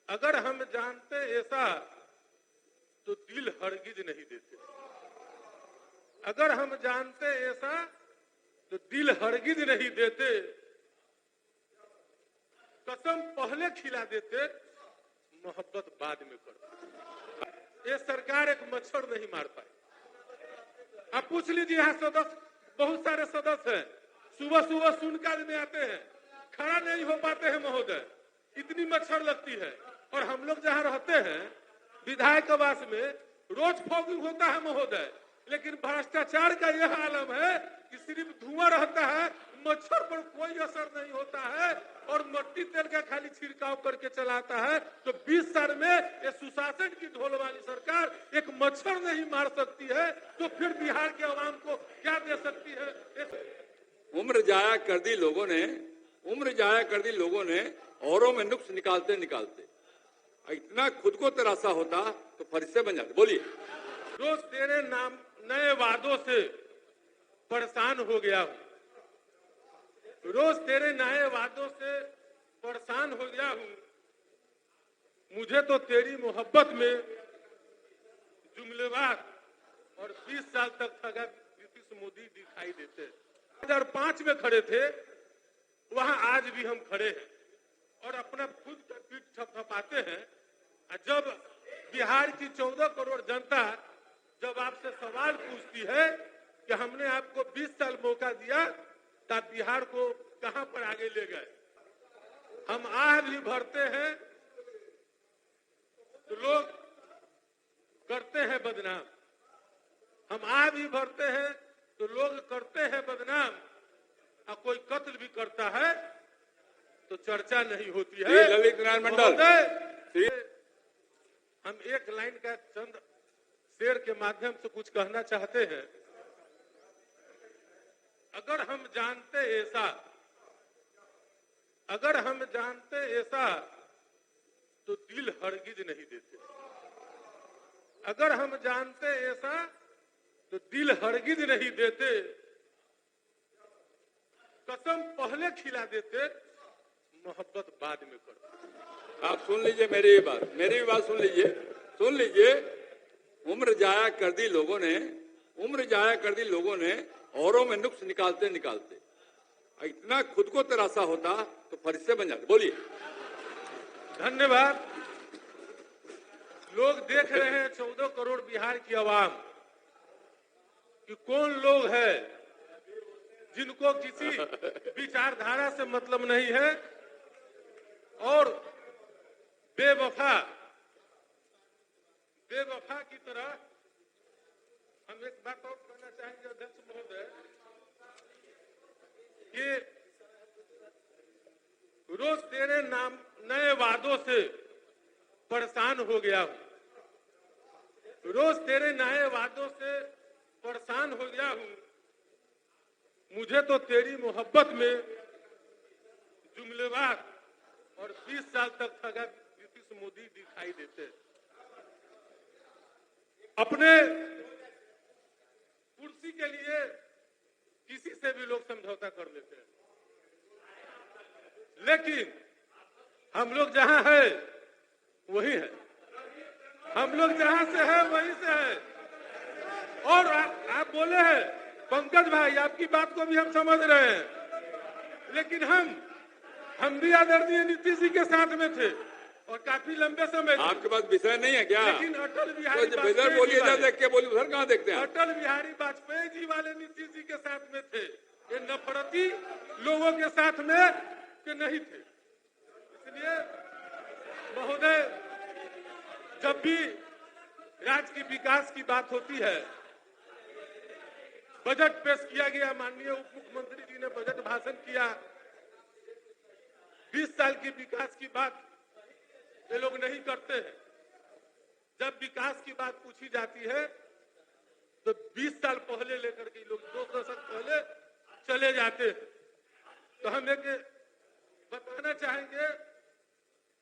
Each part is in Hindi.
अगर हम जानते ऐसा तो दिल हरगिज नहीं देते। अगर हम जानते ऐसा तो दिल हरगिज नहीं देते। कसम पहले खिला देते, मोहब्बत बाद में करते। ये सरकार एक मच्छर नहीं मार पाई। आप पूछ लीजिए, यहाँ सदस्य बहुत सारे सदस्य हैं, सुबह सुबह शून्यकाल में आते हैं, खड़ा नहीं हो पाते हैं महोदय, इतनी मच्छर लगती है। और हम लोग जहाँ रहते हैं विधायक आवास में रोज फॉगिंग होता है महोदय, लेकिन भ्रष्टाचार का यह आलम है कि सिर्फ धुआं रहता है, मच्छर पर कोई असर नहीं होता है और मट्टी तेल का खाली छिड़काव करके चलाता है। तो 20 साल में ये सुशासन की ढोल वाली सरकार एक मच्छर नहीं मार सकती है, तो फिर बिहार के अवाम को क्या दे सकती है? उम्र जाया कर दी लोगों ने, उम्र जाया कर दी लोगों ने, औरों में नुक्स निकालते निकालते। इतना खुद को तरासा होता तो फरिश्ते बन जाते। बोलिए। रोज तेरे नाम नए वादों से परेशान हो गया हूँ, रोज तेरे नए वादों से परेशान हो गया हूँ। मुझे तो तेरी मोहब्बत में जुमलेबाज और 20 साल तक ठगा नीतीश मोदी दिखाई देते। 2005 में खड़े थे, वहां आज भी हम खड़े हैं और अपना खुद का पीठ थपथपाते हैं। जब बिहार की 14 करोड़ जनता जब आपसे सवाल पूछती है कि हमने आपको 20 साल मौका दिया, तब बिहार को कहां पर आगे ले गए। हम आह भी भरते हैं तो लोग करते हैं बदनाम, हम आह भी भरते हैं तो लोग करते हैं बदनाम, और कोई कत्ल भी करता है तो चर्चा नहीं होती है। ललित नारायण मंडल, हम एक लाइन का चंद शेर के माध्यम से कुछ कहना चाहते हैं। अगर हम जानते ऐसा, अगर हम जानते ऐसा तो दिल हरगिज नहीं देते। अगर हम जानते ऐसा तो दिल हरगिज नहीं देते। कसम पहले खिला देते, मोहब्बत बाद में करते। आप सुन लीजिए मेरी भी बात सुन लीजिए। उम्र जाया कर दी लोगों ने, उम्र जाया कर दी लोगों ने, औरों में नुक्स निकालते निकालते। इतना खुद को तरासा होता तो फरिश्ते बन जाते। बोलिए। धन्यवाद। लोग देख रहे हैं 14 करोड़ बिहार की आवाम कि कौन लोग है जिनको किसी विचारधारा से मतलब नहीं है और बेवफा की तरह। हम एक बात और कहना चाहेंगे अध्यक्ष महोदय कि रोज तेरे नाम नए वादों से परेशान हो गया हूं, रोज तेरे नए वादों से परेशान हो गया हूं। मुझे तो तेरी मोहब्बत में जुमलेबाज और 20 साल तक ठगा नीतीश मोदी दिखाई देते। अपने कुर्सी के लिए किसी से भी लोग समझौता कर लेते हैं, लेकिन हम लोग जहां है वही है, हम लोग जहां से है वहीं से है। और आप बोले हैं पंकज भाई, आपकी बात को भी हम समझ रहे हैं, लेकिन हम भी आदरणीय नीतीश जी के साथ में थे और काफी लंबे समय। आपके पास विषय नहीं है क्या? लेकिन अटल बिहारी तो इधर बोलिए, इधर देख के बोलिए, उधर कहाँ देखते हैं? अटल बिहारी वाजपेयी जी वाले नीतीश जी के साथ में थे, ये नफरती लोगों के साथ में के नहीं थे। इसलिए महोदय, जब भी राज्य की विकास की बात होती है, बजट पेश किया गया, माननीय उप मुख्यमंत्री जी ने बजट भाषण किया, 20 साल की विकास की बात ये लोग नहीं करते हैं। जब विकास की बात पूछी जाती है तो 20 साल पहले लेकर के लोग 2 दशक पहले चले जाते हैं। तो हम एक बताना चाहेंगे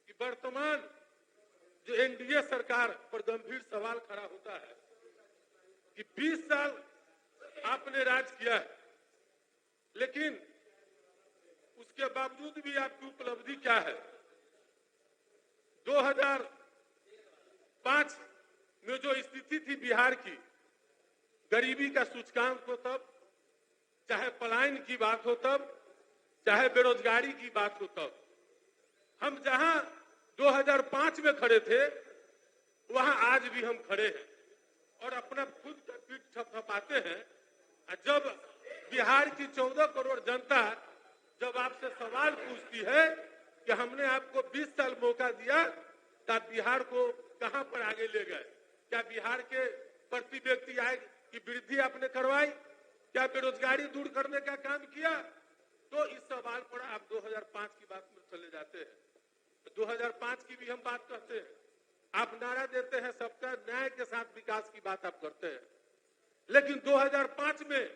कि वर्तमान जो एनडीए सरकार पर गंभीर सवाल खड़ा होता है कि 20 साल आपने राज किया है, लेकिन उसके बावजूद भी आपकी उपलब्धि क्या है? 2005 में जो स्थिति थी बिहार की, गरीबी का सूचकांक हो तब, चाहे पलायन की बात हो तब, चाहे बेरोजगारी की बात हो तब, हम जहां 2005 में खड़े थे वहां आज भी हम खड़े हैं और अपना खुद का पीठ थपथपाते हैं। जब बिहार की 14 करोड़ जनता जब आपसे सवाल पूछती है कि हमने आपको 20 साल मौका दिया तब बिहार को कहां पर आगे ले गए, क्या बिहार के प्रति व्यक्ति आय की वृद्धि आपने करवाई, क्या बेरोजगारी दूर करने का काम किया? तो इस सवाल पर आप 2005 की बात में चले जाते हैं। 2005 की भी हम बात करते हैं, आप नारा देते हैं सबका न्याय के साथ विकास की बात आप करते हैं, लेकिन 2005 में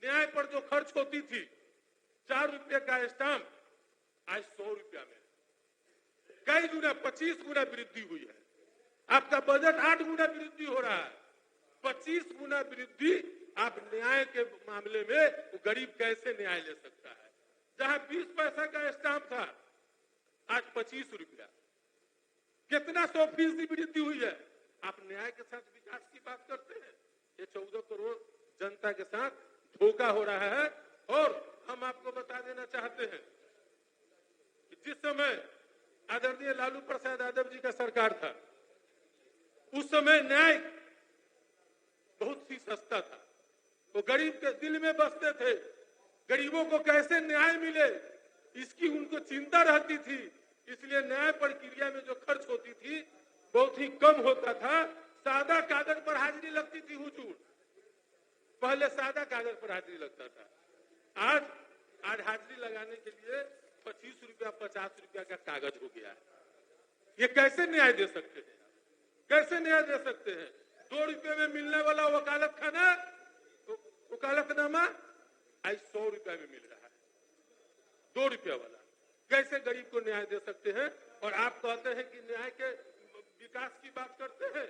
न्याय पर जो खर्च होती थी 4 रुपए का स्टाम्प आज 100 रुपया में कई गुना 25 गुना वृद्धि हुई है। आपका बजट 8 गुना वृद्धि हो रहा है, 25 गुना वृद्धि। आप न्याय के मामले में गरीब कैसे न्याय ले सकता है? जहां 20 पैसा का स्टाम्प था आज 25 रुपया, कितना 100% वृद्धि हुई है। आप न्याय के साथ विकास की बात करते हैं, ये 14 करोड़ जनता के साथ धोखा हो रहा है। और हम आपको बता देना चाहते हैं कि जिस समय आदरणीय लालू प्रसाद यादव जी का सरकार था उस समय न्याय बहुत ही सस्ता था, वो गरीब के दिल में बसते थे। गरीबों को कैसे न्याय मिले इसकी उनको चिंता रहती थी, इसलिए न्याय प्रक्रिया में जो खर्च होती थी बहुत ही कम होता था। सादा कागज पर हाजिरी लगती थी हुजूर, पहले सादा कागज पर हाजिरी लगता था, आज हाजिरी लगाने के लिए 25 रुपया 50 रुपया का कागज हो गया है। ये कैसे न्याय दे सकते हैं? कैसे न्याय दे सकते हैं? 2 रुपये में मिलने वाला वकालतनामा आज 100 रुपया में मिल रहा है, 2 रुपया वाला। कैसे गरीब को न्याय दे सकते हैं? और आप कहते हैं कि न्याय के विकास की बात करते हैं,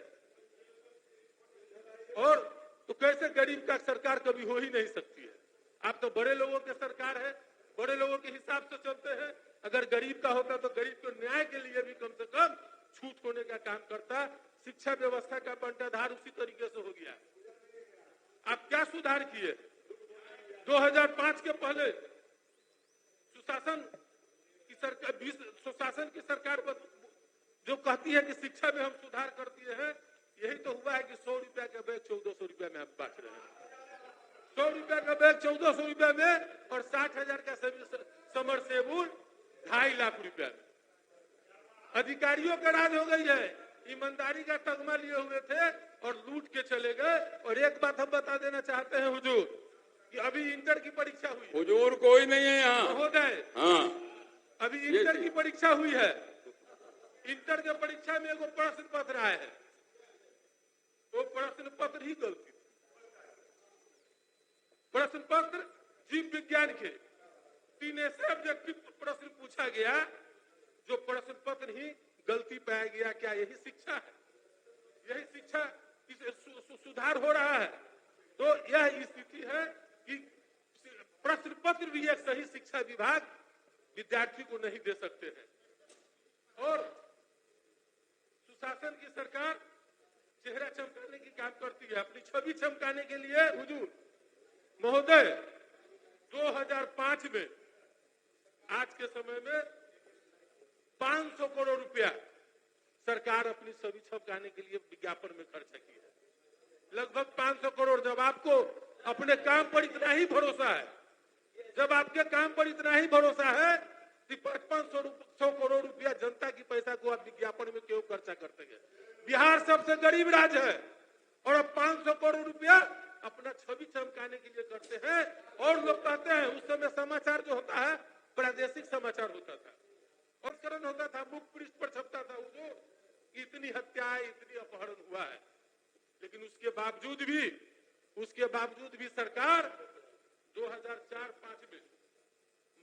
और तो कैसे गरीब का सरकार कभी हो ही नहीं सकती है। आप तो बड़े लोगों के सरकार है, बड़े लोगों के हिसाब से चलते हैं। अगर गरीब का होता तो गरीब को न्याय के लिए भी कम से कम छूट होने का काम करता। शिक्षा व्यवस्था का बंटाधार उसी तरीके से हो गया। आप क्या सुधार किए? 2005 के पहले सुशासन की सरकार जो कहती है कि शिक्षा में हम सुधार कर दिए हैं, यही तो हुआ है कि 100 रुपया का बैग 1400 रुपया में हम बांट रहे हैं। 100 रुपया का बैग 1400 रुपया में और 60,000 का समरसेबुल 2.5 लाख रुपया में। अधिकारियों का राज हो गई है, ईमानदारी का तगमा लिए हुए थे और लूट के चले गए। और एक बात हम बता देना चाहते हैं हुजूर कि अभी इंटर की परीक्षा हुई। हुजूर कोई नहीं है यहाँ महोदय, हाँ, अभी इंटर की परीक्षा हुई है। इंटर के परीक्षा में एगो प्रश्न पत्र आए हैं, वो प्रश्न पत्र ही गलती। प्रश्न पत्र जीव विज्ञान के 3 ऐसे ऑब्जेक्टिव प्रश्न पूछा गया जो प्रश्न पत्र ही गलती पाया गया। क्या यही शिक्षा है? यही शिक्षा सुधार हो रहा है? तो यह स्थिति है कि प्रश्न पत्र भी एक सही शिक्षा विभाग विद्यार्थी को नहीं दे सकते हैं। और सुशासन की सरकार चेहरा चमकाने की काम करती है, अपनी छवि चमकाने के लिए। हुजूर महोदय, 2005 में आज के समय में 500 करोड़ रुपया सरकार अपनी छवि चमकाने के लिए विज्ञापन में खर्च की है। लगभग 500 करोड़। जब आपको अपने काम पर इतना ही भरोसा है, जब आपके काम पर इतना ही भरोसा है कि 500 करोड़ रुपया जनता की पैसा को आप विज्ञापन में क्यों खर्चा करते हैं? बिहार सबसे गरीब राज्य है और अब 500 करोड़ रुपया अपना छवि चमकाने के लिए करते हैं। और लोग कहते हैं, उस समय समाचार जो होता है प्रादेशिक समाचार होता था, संस्करण होता था, मुख पृष्ठ पर छपता था जो इतनी हत्याएं, इतनी अपहरण हुआ है। लेकिन उसके बावजूद भी सरकार 2004-05 में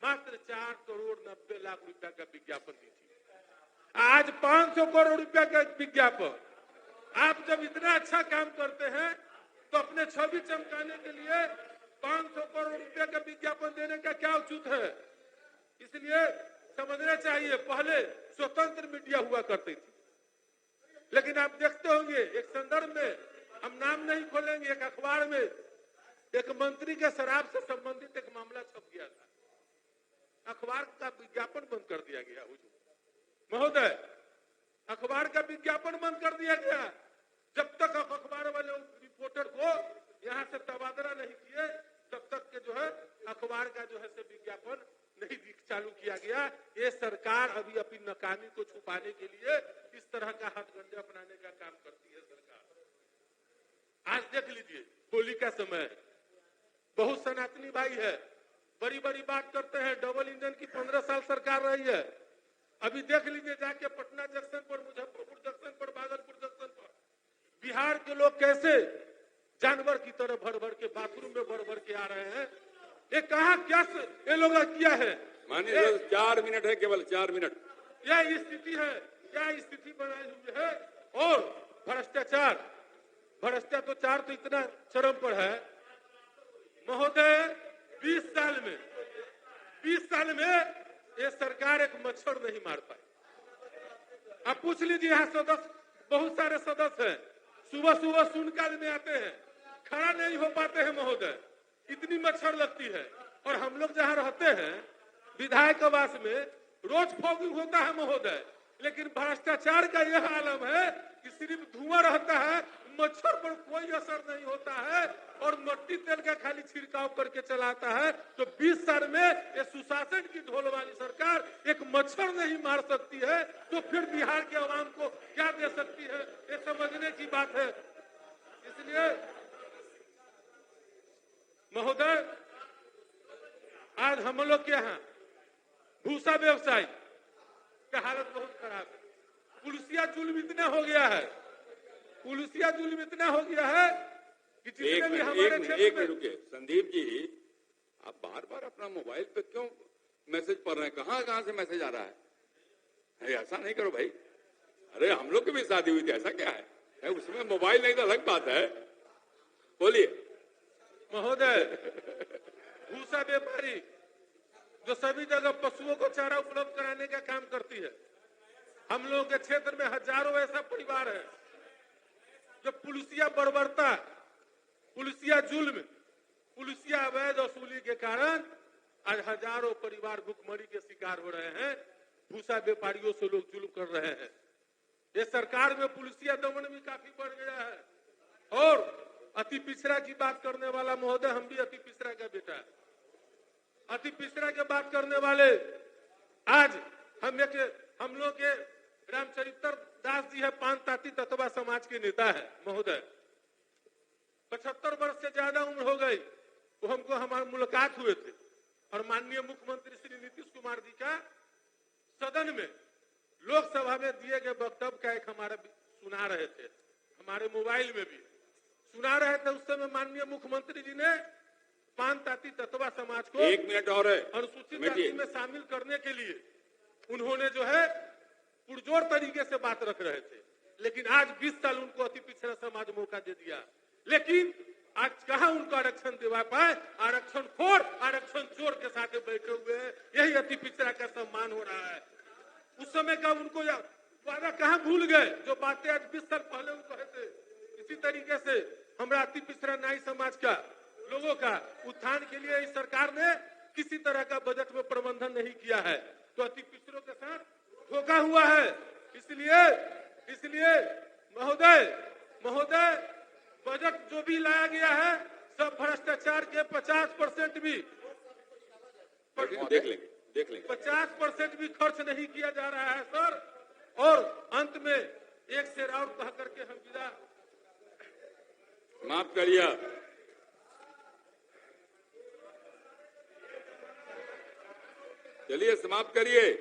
मात्र 4 करोड़ 90 लाख रुपया का विज्ञापन दी थी। आज 500 करोड़ रुपया का विज्ञापन। आप जब इतना अच्छा काम करते हैं तो अपने छवि चमकाने के लिए 500 करोड़ रुपया का विज्ञापन देने का क्या औचित्य है? इसलिए समझना चाहिए, पहले स्वतंत्र मीडिया हुआ करती थी। लेकिन आप देखते होंगे एक संदर्भ में, हम नाम नहीं खोलेंगे, एक अखबार में एक मंत्री के शराब से संबंधित एक मामला छप गया था, अखबार का विज्ञापन बंद कर दिया गया। महोदय, अखबार का विज्ञापन बंद कर दिया गया। जब तक अखबार वाले रिपोर्टर को यहाँ से तबादला नहीं किए, तब तक के जो है अखबार का जो है से विज्ञापन नहीं चालू किया गया। ये सरकार अभी अपनी नाकामी को छुपाने के लिए इस तरह का हथकंडे अपनाने का काम करती है सरकार। आज देख लीजिए, होली का समय है, बहुत सनातनी भाई है, बड़ी बड़ी बात करते हैं, डबल इंजन की 15 साल सरकार रही है। अभी देख लीजिए जाके पटना जंक्शन पर, मुजफ्फरपुर जंक्शन पर, भागलपुर जंक्शन पर बिहार के लोग कैसे जानवर की तरह भर भर के बाथरूम में भर भर के आ रहे हैं। ये कहा क्या ये लोग किया है? मानिए 4 मिनट है, केवल 4 मिनट। यह स्थिति है, क्या स्थिति बनाई हुई है। और भ्रष्टाचार तो इतना चरम पर है महोदय, 20 साल में ये सरकार एक मच्छर नहीं मार पाई। आप पूछ लीजिए, यहाँ सदस्य बहुत सारे सदस्य हैं, सुबह सुबह शून्यकाल में आते हैं, खड़ा नहीं हो पाते हैं महोदय, इतनी मच्छर लगती है। और हम लोग जहाँ रहते हैं विधायक आवास में रोज फॉगिंग होता है महोदय, लेकिन भ्रष्टाचार का यह आलम है कि सिर्फ धुआं रहता है, मच्छर पर कोई असर नहीं होता है और मट्टी तेल का खाली छिड़काव करके चलाता है। तो 20 साल में ये सुशासन की ढोल वाली सरकार एक मच्छर नहीं मार सकती है, तो फिर बिहार के अवाम को क्या दे सकती है, ये समझने की बात है। इसलिए महोदय, आज हम लोग के यहाँ भूसा व्यवसाय का हालत बहुत खराब है। पुलिसिया जुल्म इतना हो गया है, कि जितने भी हमारे क्षेत्र में। रुके संदीप जी, आप बार बार अपना मोबाइल पे क्यों मैसेज पढ़ रहे हैं? कहाँ से मैसेज आ रहा है? अरे ऐसा नहीं करो भाई। अरे हम लोग की भी शादी हुई थी, ऐसा क्या है? उसमें मोबाइल नहीं तो अलग बात है। बोलिए महोदय, भूसा व्यापारी जो सभी जगह पशुओं को चारा उपलब्ध कराने का काम करती है, हम लोगों के क्षेत्र में हजारों ऐसा परिवार है जो पुलिसिया बर्बरता, पुलिसिया जुल्म, पुलिसिया अवैध वसूली के कारण आज हजारों परिवार भूखमरी के शिकार हो रहे हैं। भूसा व्यापारियों से लोग जुल्म कर रहे हैं। ये सरकार में पुलिसिया दमन भी काफी बढ़ गया है। और अति पिछड़ा की बात करने वाला महोदय, हम भी अति पिछड़ा का बेटा है। अति पिछड़ा के बात करने वाले आज हम लोग के रामचरित्र दास जी है, पान ताती तत्वा समाज के नेता है महोदय। 75 वर्ष से ज्यादा उम्र हो गई, वो हमको हमारे मुलाकात हुए थे और माननीय मुख्यमंत्री श्री नीतीश कुमार जी का सदन में लोकसभा में दिए गए वक्तव्य का एक हमारा सुना रहे थे, हमारे मोबाइल में भी सुना रहे थे। उस समय माननीय मुख्यमंत्री जी ने पान ताती तत्वा समाज को 1 मिनट और है, अनुसूचित जाति में शामिल करने के लिए उन्होंने जो है पुरजोर तरीके से बात रख रहे थे। लेकिन आज 20 साल उनको अति पिछड़ा समाज मौका दे दिया, लेकिन आज कहाँ उनको आरक्षण दिवा पाए? आरक्षण खोर, आरक्षण चोर के साथ बैठे हुए हैं। यही अति पिछड़ा का सम्मान हो रहा है। उस समय का उनको वादा कहाँ भूल गए, जो बातें आज 20 साल पहले उनको कहे थे। इसी तरीके से हमारा अति पिछड़ा नाई समाज का लोगों का उत्थान के लिए इस सरकार ने किसी तरह का बजट में प्रबंधन नहीं किया है, तो अति पिछड़ों के साथ धोखा हुआ है। इसलिए महोदय बजट जो भी लाया गया है सब भ्रष्टाचार के 50% भी देख लेंगे 50% भी खर्च नहीं किया जा रहा है सर। और अंत में एक शेर और कह करके हम विदा समाप्त करिए। चलिए समाप्त करिए।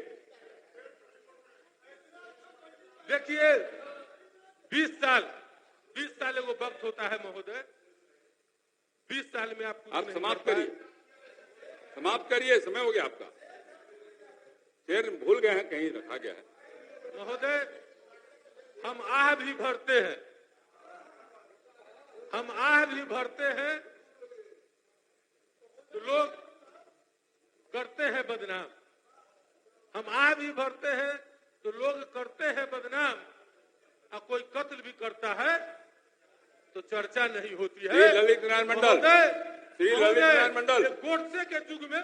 देखिए 20 साल वो वक्त होता है महोदय, 20 साल में आप समाप्त करिए, समय हो गया आपका। शेर भूल गए हैं, कहीं रखा गया है महोदय। हम आह भी भरते हैं तो लोग करते हैं बदनाम। हम आह भी भरते हैं तो लोग करते हैं बदनाम, और कोई कत्ल भी करता है तो चर्चा नहीं होती है। श्री ललित नारायण मंडल, श्री ललित नारायण मंडल, गोडसे के युग में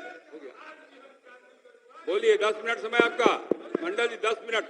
बोलिए 10 मिनट समय आपका। मंडल जी 10 मिनट।